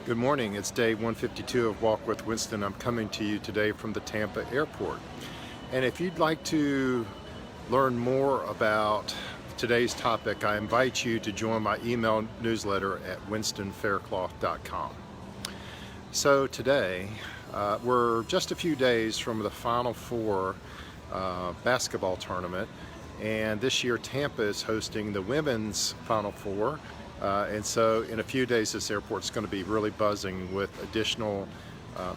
Good morning, it's day 152 of Walk with Winston. I'm coming to you today from the Tampa Airport. And if you'd like to learn more about today's topic, I invite you to join my email newsletter at winstonfaircloth.com. So today, we're just a few days from the Final Four basketball tournament. And this year Tampa is hosting the women's Final Four. And so in a few days this airport's going to be really buzzing with additional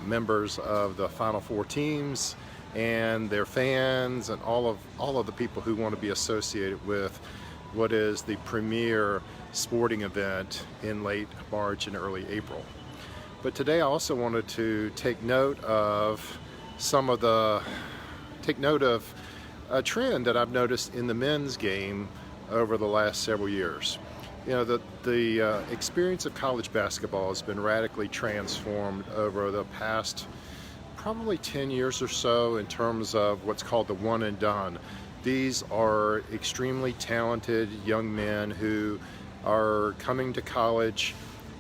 members of the Final Four teams and their fans and all of the people who want to be associated with what is the premier sporting event in late March and early April. But today I also wanted to take note of a trend that I've noticed in the men's game over the last several years. You know, the experience of college basketball has been radically transformed over the past probably 10 years or so in terms of what's called the one and done. These are extremely talented young men who are coming to college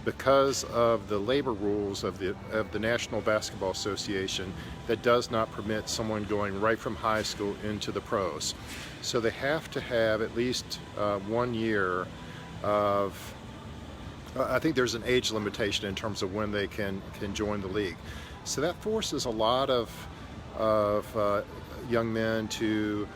because of the labor rules of the National Basketball Association that does not permit someone going right from high school into the pros. So they have to have at least 1 year of, I think there's an age limitation in terms of when they can join the league. So that forces a lot of young men to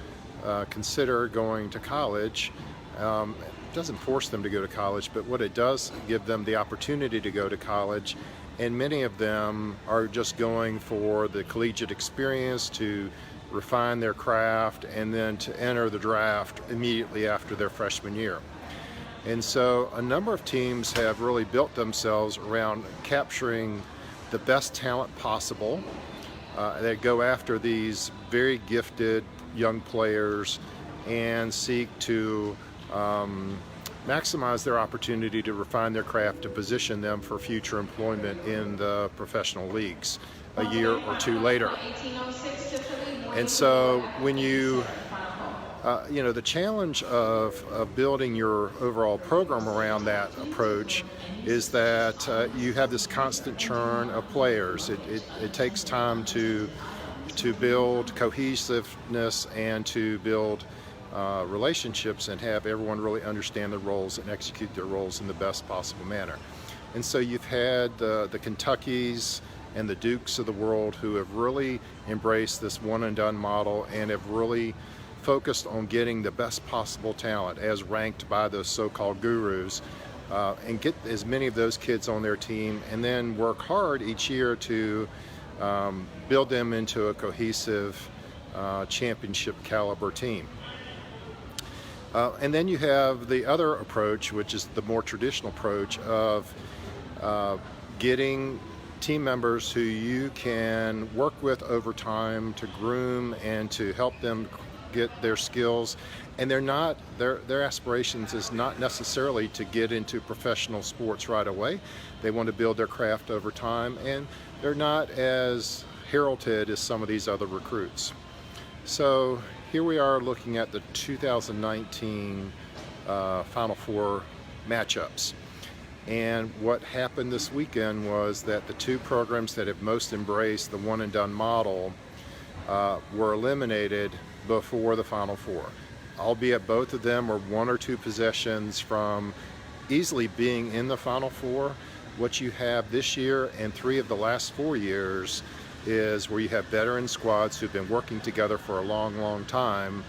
consider going to college. It doesn't force them to go to college, but what it does give them the opportunity to go to college, and many of them are just going for the collegiate experience to refine their craft and then to enter the draft immediately after their freshman year. And so a number of teams have really built themselves around capturing the best talent possible. They go after these very gifted young players and seek to maximize their opportunity to refine their craft to position them for future employment in the professional leagues a year or two later. And so when the challenge of building your overall program around that approach is that you have this constant churn of players. It takes time to build cohesiveness and to build relationships and have everyone really understand their roles and execute their roles in the best possible manner. And so you've had the Kentuckys and the Dukes of the world who have really embraced this one and done model and have really focused on getting the best possible talent as ranked by those so-called gurus, and get as many of those kids on their team and then work hard each year to build them into a cohesive championship caliber team. And then you have the other approach, which is the more traditional approach of getting team members who you can work with over time to groom and to help them get their skills, and their aspirations is not necessarily to get into professional sports right away. They want to build their craft over time, and they're not as heralded as some of these other recruits. So here we are looking at the 2019 Final Four matchups. And what happened this weekend was that the two programs that have most embraced the one and done model were eliminated before the Final Four, albeit both of them were one or two possessions from easily being in the Final Four. What you have this year and 3 of the last 4 years is where you have veteran squads who've been working together for a long time,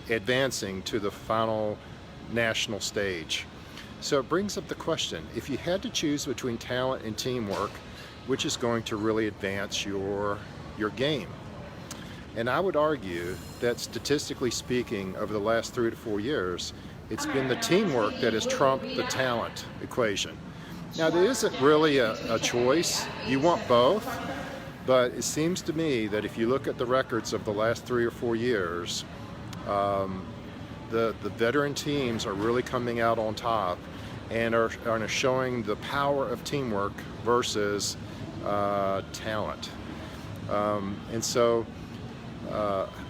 advancing to the final national stage. So it brings up the question, if you had to choose between talent and teamwork, which is going to really advance your game? And I would argue that statistically speaking, over the last 3 to 4 years, it's been the teamwork that has trumped the talent equation. Now, there isn't really a choice. You want both, but it seems to me that if you look at the records of the last 3 or 4 years, the veteran teams are really coming out on top and are showing the power of teamwork versus talent. And so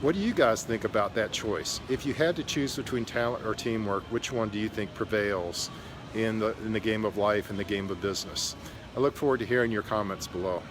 what do you guys think about that choice? If you had to choose between talent or teamwork, which one do you think prevails in the game of life and the game of business. I look forward to hearing your comments below.